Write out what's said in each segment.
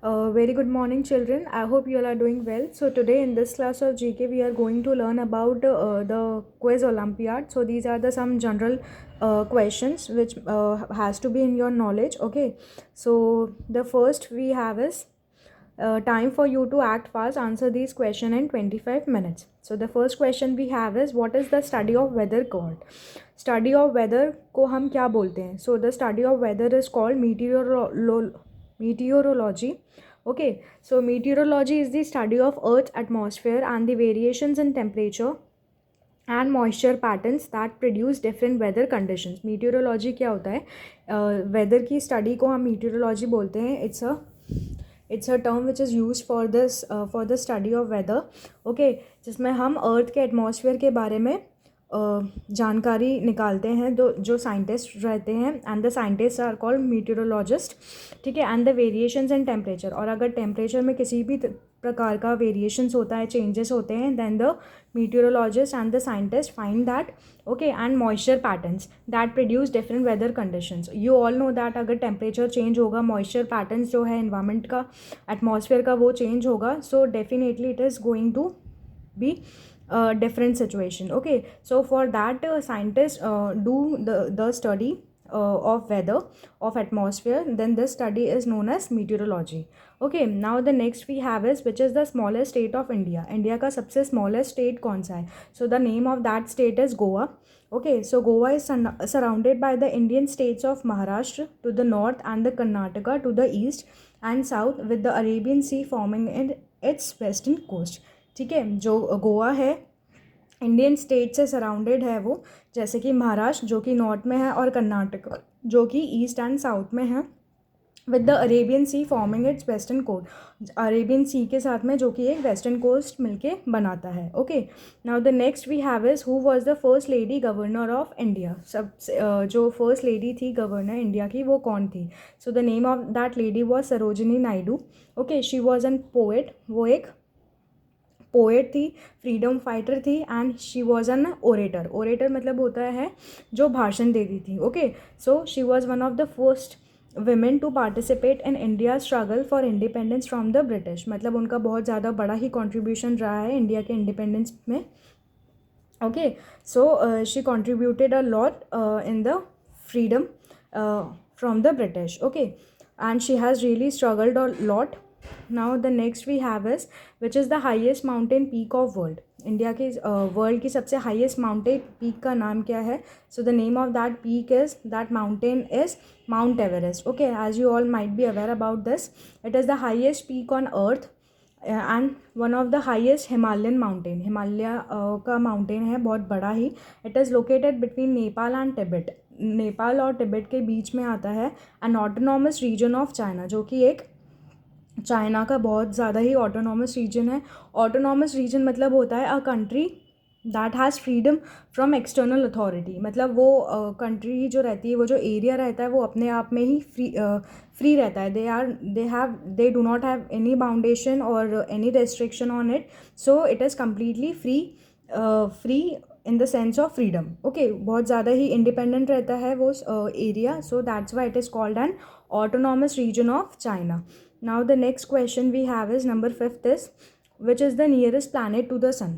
Very good morning, children. I hope you all are doing well. So today in this class of GK, we are going to learn about the quiz Olympiad. So these are the some general questions which has to be in your knowledge. Okay. So the first we have is time for you to act fast. Answer these question in 25 minutes. So the first question we have is what is the study of weather called? Study of weather को हम क्या बोलते हैं? So the study of weather is called meteorology. Okay, so meteorology is the study of Earth's atmosphere and the variations in temperature and moisture patterns that produce different weather conditions. Meteorology क्या होता है? Weather की study को हम meteorology बोलते हैं. It's a term which is used for the study of weather. Okay, जिसमें हम अर्थ के एटमॉस्फेयर के बारे में जानकारी निकालते हैं जो साइंटिस्ट रहते हैं and the scientist are called meteorologist. ठीक है, and the variations in temperature, और अगर टेम्परेचर में किसी भी प्रकार का वेरिएशंस होता है, चेंजेस होते हैं, then the meteorologist and the scientist find that. Okay, and moisture patterns that produce different weather conditions. You all know that अगर टेम्परेचर चेंज होगा, मॉइस्चर पैटर्न्स जो है एनवायरमेंट का, एटमॉस्फेयर का, वो चेंज होगा. So definitely it is going to be a different situation. Okay, so for that scientists do the study of weather, of atmosphere. Then this study is known as meteorology. Okay, now the next we have is which is the smallest state of India. India का सबसे smallest state कौन सा है? So the name of that state is Goa. Okay, so Goa is surrounded by the Indian states of Maharashtra to the north and the Karnataka to the east and south, with the Arabian Sea forming in its western coast. ठीक है, जो गोवा है Indian state से surrounded है वो, जैसे कि महाराष्ट्र जो कि नॉर्थ में है और कर्नाटक जो कि ईस्ट एंड साउथ में है, with the Arabian sea forming its western coast. Arabian sea के साथ में जो कि एक वेस्टर्न कोस्ट मिलके बनाता है. Okay, now the next we have is who was the first lady governor of India. सब जो फर्स्ट लेडी थी गवर्नर इंडिया की, वो कौन थी? So the name of that lady was Sarojini Naidu. Okay, she was an poet. वो एक poet थी, फ्रीडम फाइटर थी, and she was an orator. Orator मतलब होता है जो भाषण देती थी. Okay, so she was one of the first women to participate in India struggle for independence from the British. मतलब उनका बहुत ज़्यादा बड़ा ही कॉन्ट्रीब्यूशन रहा है इंडिया के इंडिपेंडेंस में. Okay, so she contributed a lot in the freedom from the British. Okay, and she has really struggled a lot. Now the next we have is which is the highest mountain peak of world. India की world की सबसे highest mountain peak का नाम क्या है? So the name of that peak is that mountain is mount Everest. Okay, as you all might be aware about this, it is the highest peak on earth and one of the highest Himalayan mountain. Himalaya का mountain है, बहुत बड़ा ही. It is located between Nepal and Tibet. Nepal और तिब्बत के बीच में आता है. N autonomous region of China, जो कि एक चाइना का बहुत ज़्यादा ही ऑटोनॉमस रीजन है. ऑटोनॉमस रीजन मतलब होता है a country that has freedom from external authority. मतलब वो कंट्री जो रहती है, वो जो एरिया रहता है, वो अपने आप में ही फ्री रहता है. They do not have any boundation और any restriction on it. So it is completely free in the sense of freedom. Okay, बहुत ज़्यादा ही इंडिपेंडेंट रहता है वो area. So that's why it is called an autonomous region of China. Now the next question we have is number 5th is which is the nearest planet to the sun.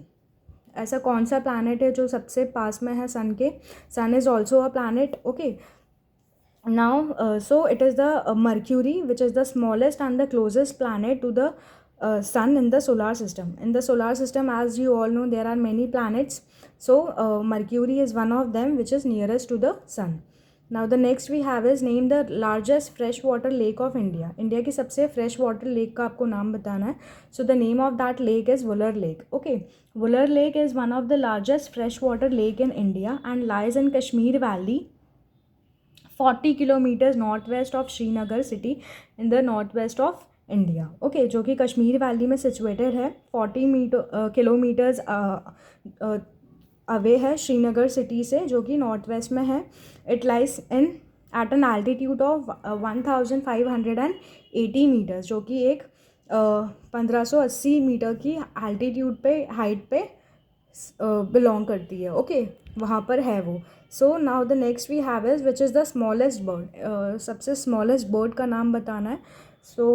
ऐसा कौन सा planet है जो सबसे पास में है sun के? Sun is also a planet. Okay, now so it is the Mercury, which is the smallest and the closest planet to the sun in the solar system. In the solar system, as you all know, there are many planets. So Mercury is one of them, which is nearest to the sun. Now the next we have is name the largest freshwater lake of India. India की सबसे fresh water lake का आपको नाम बताना है. So the name of that lake is Wular lake. Okay, Wular lake is one of the largest fresh water lake in India and lies in Kashmir valley 40 kilometres north west of Srinagar city in the north west of India. Okay, जो कि Kashmir valley में situated है, 40 kilometres away है Srinagar city से, जो कि north west में है. It lies in at an altitude of 1580 metres, जो कि एक 1580 मीटर की एल्टीट्यूड पे हाइट पे बिलोंग करती है. ओके, वहाँ पर है वो. So now the next we have is which is the smallest bird. सबसे स्मॉलेस्ट बर्ड का नाम बताना है. So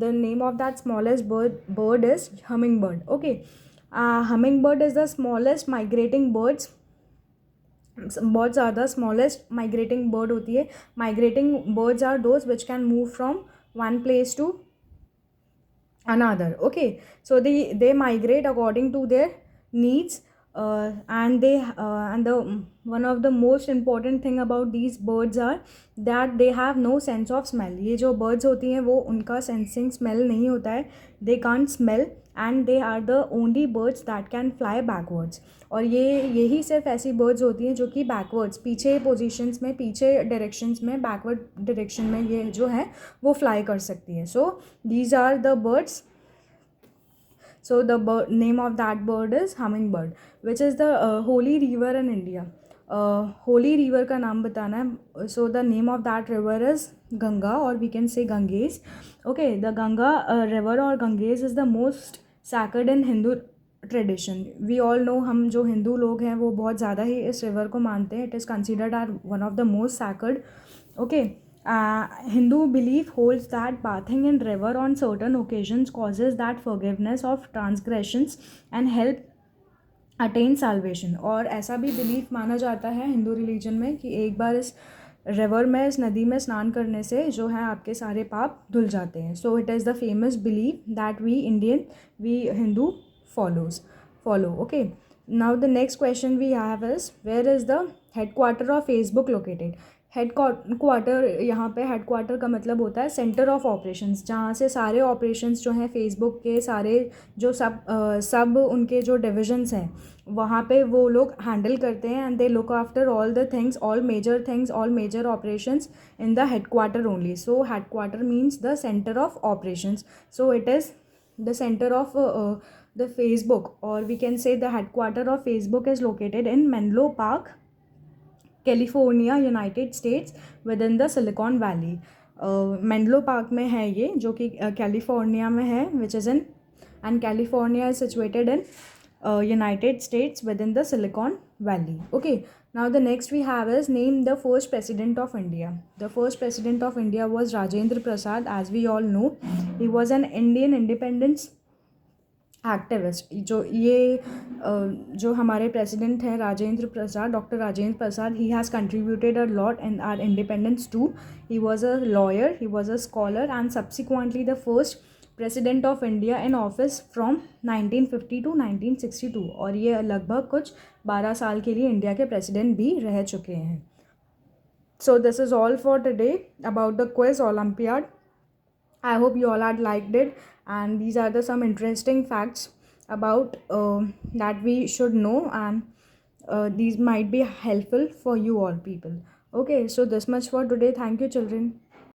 the name of that smallest bird is hummingbird. Okay, hummingbird is the smallest migrating birds. बहुत ज़्यादा स्मॉलेस्ट माइग्रेटिंग बर्ड होती है. Migrating birds are those which can move from one place to another. Okay, so they migrate according to their needs, and the one of the most important thing about these birds are that they have no sense of smell. ये जो birds होती हैं वो उनका sensing smell नहीं होता है. They can't smell and they are the only birds that can fly backwards. और यही सिर्फ ऐसी birds होती हैं जो कि backwards, पीछे positions में, पीछे directions में, backward direction में ये जो है वो fly कर सकती है. So these are the birds. So the name of that bird is hummingbird, which is the holy river in India. Holy river का नाम बताना है. So the name of that river is Ganga, or we can say Ganges. Okay, the Ganga river or Ganges is the most sacred in Hindu tradition. We all know, हम जो हिंदू लोग हैं वो बहुत ज़्यादा ही इस river को मानते हैं. It is considered as one of the most sacred. Okay. Hindu belief holds that bathing in river on certain occasions causes that forgiveness of transgressions and help attain salvation. और ऐसा भी belief माना जाता है Hindu religion में कि एक बार इस रिवर में, इस नदी में स्नान करने से जो है आपके सारे पाप धुल जाते हैं. सो it is the famous belief that we Hindu follow. Okay, now the next question we have is, where is the headquarter of Facebook located? Headquarter, यहाँ पे हेडक्वार्टर का मतलब होता है सेंटर ऑफ ऑपरेशंस, जहाँ से सारे ऑपरेशंस जो हैं फेसबुक के, सारे जो सब उनके जो डिविजन्स हैं वहाँ पे वो लोग हैंडल करते हैं. And they look after all the things, all major operations in the headquarter only. So headquarter means the centre of operations. So it is the centre of the Facebook, और we can say the headquarter of Facebook is located in Menlo Park, California, United States, within the Silicon Valley. Menlo Park में है ये, जो कि California में है, which is in, and California is situated in United States within the Silicon valley. Okay, now the next we have is, name the first president of India. The first president of India was Rajendra Prasad. As we all know, he was an Indian independence activist. जो हमारे president हैं Rajendra Prasad, doctor Rajendra Prasad, he has contributed a lot in our independence too. He was a lawyer, he was a scholar, and subsequently the first president of India in office from 1950 to 1962. और ये लगभग कुछ 12 साल के लिए इंडिया के president भी रह चुके हैं. So this is all for today about the quiz Olympiad. I hope you all had liked it, and these are some interesting facts about that we should know, and these might be helpful for you all people. Okay, so this much for today. Thank you, children.